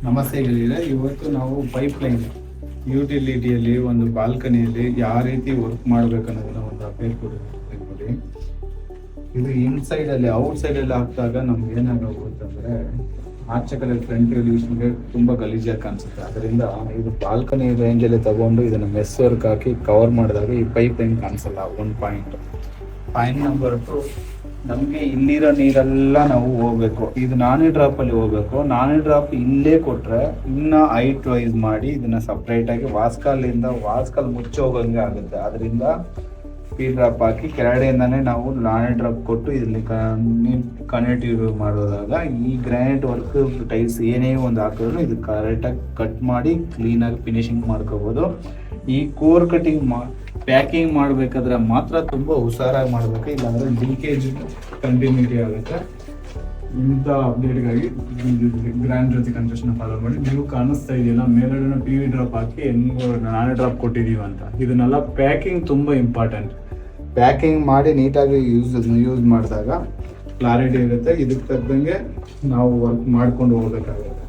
ನಮಸ್ತೆ ಗೆಳೆಯರೆ, ಇವತ್ತು ನಾವು ಪೈಪ್ ಲೈನ್ ಯುಟಿಲಿಟಿಯಲ್ಲಿ ಒಂದು ಬಾಲ್ಕನಿಯಲ್ಲಿ ಯಾವ ರೀತಿ ವರ್ಕ್ ಮಾಡಬೇಕನ್ನೋದನ್ನ ಒಂದು ಅಪ್ಡೇಟ್ ಕೊಡಿ. ಇದು ಇನ್ಸೈಡ್ ಅಲ್ಲಿ ಔಟ್ ಸೈಡ್ ಅಲ್ಲಿ ಹಾಕಿದಾಗ ನಮ್ಗೆ ಏನಾಗಬಹುದು ಅಂದ್ರೆ ಆಚೆ ಕಡೆ ಫ್ರಂಟ್ ಎಲಿವೇಶನ್ಗೆ ತುಂಬಾ ಗಲೀಜಾಗಿ ಕಾಣಿಸುತ್ತೆ. ಅದರಿಂದ ಇದು ಬಾಲ್ಕನಿ ರೇಂಜ್ ಅಲ್ಲಿ ತಗೊಂಡು ಇದನ್ನ ಮೆಸ್ ವರ್ಕ್ ಹಾಕಿ ಕವರ್ ಮಾಡಿದಾಗ ಈ ಪೈಪ್ ಲೈನ್ ಕಾಣಿಸಲ್ಲ. ಒಂದು ಪಾಯಿಂಟ್ ನಂಬರ್ 2, ನಮಗೆ ಇಲ್ಲಿರೋ ನೀರೆಲ್ಲ ನಾವು ಹೋಗ್ಬೇಕು. ಇದು ನಾನಿ ಡ್ರಾಪ್ ಅಲ್ಲಿ ಹೋಗ್ಬೇಕು. ನಾನಿ ಡ್ರಾಪ್ ಇಲ್ಲೇ ಕೊಟ್ರೆ ಇನ್ನ ಹೈಟ್ ವೈಸ್ ಮಾಡಿ ಇದನ್ನ ಸಪ್ರೇಟ್ ಆಗಿ ವಾಸ್ಕಲ್ ಮುಚ್ಚಿ ಹೋಗಂಗೆ ಆಗುತ್ತೆ. ಅದರಿಂದ ಪಿ ಡ್ರಾಪ್ ಹಾಕಿ ಕೆಳಗಡೆಯಿಂದಾನೆ ನಾವು ನಾನಿ ಡ್ರಾಪ್ ಕೊಟ್ಟು ಇಲ್ಲಿ ಕನೆಕ್ಟಿವ್ ಮಾಡೋದಾಗ ಈ ಗ್ರಾನೈಟ್ ವರ್ಕ್ ಟೈಲ್ಸ್ ಏನೇ ಒಂದು ಹಾಕಿದ್ರು ಇದು ಕರೆಕ್ಟಾಗಿ ಕಟ್ ಮಾಡಿ ಕ್ಲೀನಾಗಿ ಫಿನಿಶಿಂಗ್ ಮಾಡ್ಕೋಬೋದು. ಈ ಕೋರ್ ಕಟಿಂಗ್ ಪ್ಯಾಕಿಂಗ್ ಮಾಡಬೇಕಾದ್ರೆ ಮಾತ್ರ ತುಂಬ ಹುಷಾರಾಗಿ ಮಾಡಬೇಕು, ಇಲ್ಲಾಂದರೆ ಲೀಕೇಜ್ ಕಂಟಿನ್ಯೂಟಿ ಆಗುತ್ತೆ. ಇಂಥ ಅಪ್ಡೇಟ್ಗಾಗಿ ಗ್ರ್ಯಾಂಡ್ ಜ್ಯೋತಿ ಕನ್ಸ್ಟ್ರಕ್ಷನ್ ಫಾಲೋ ಮಾಡಿ. ನೀವು ಕಾಣಿಸ್ತಾ ಇದೆಯಲ್ಲ ಮೇಲ್ಗಡೆ ಪಿ ವಿ ಡ್ರಾಪ್ ಹಾಕಿ ಹೆಂಗೆ ನಾನೇ ಡ್ರಾಪ್ ಕೊಟ್ಟಿದ್ದೀವಿ ಅಂತ. ಇದನ್ನೆಲ್ಲ ಪ್ಯಾಕಿಂಗ್ ತುಂಬ ಇಂಪಾರ್ಟೆಂಟ್. ಪ್ಯಾಕಿಂಗ್ ಮಾಡಿ ನೀಟಾಗಿ ಯೂಸ್ ಮಾಡಿದಾಗ ಕ್ಲಾರಿಟಿ ಇರುತ್ತೆ. ಇದಕ್ಕೆ ತಕ್ಕಂಗೆ ನಾವು ವರ್ಕ್ ಮಾಡ್ಕೊಂಡು ಹೋಗ್ಬೇಕಾಗುತ್ತೆ.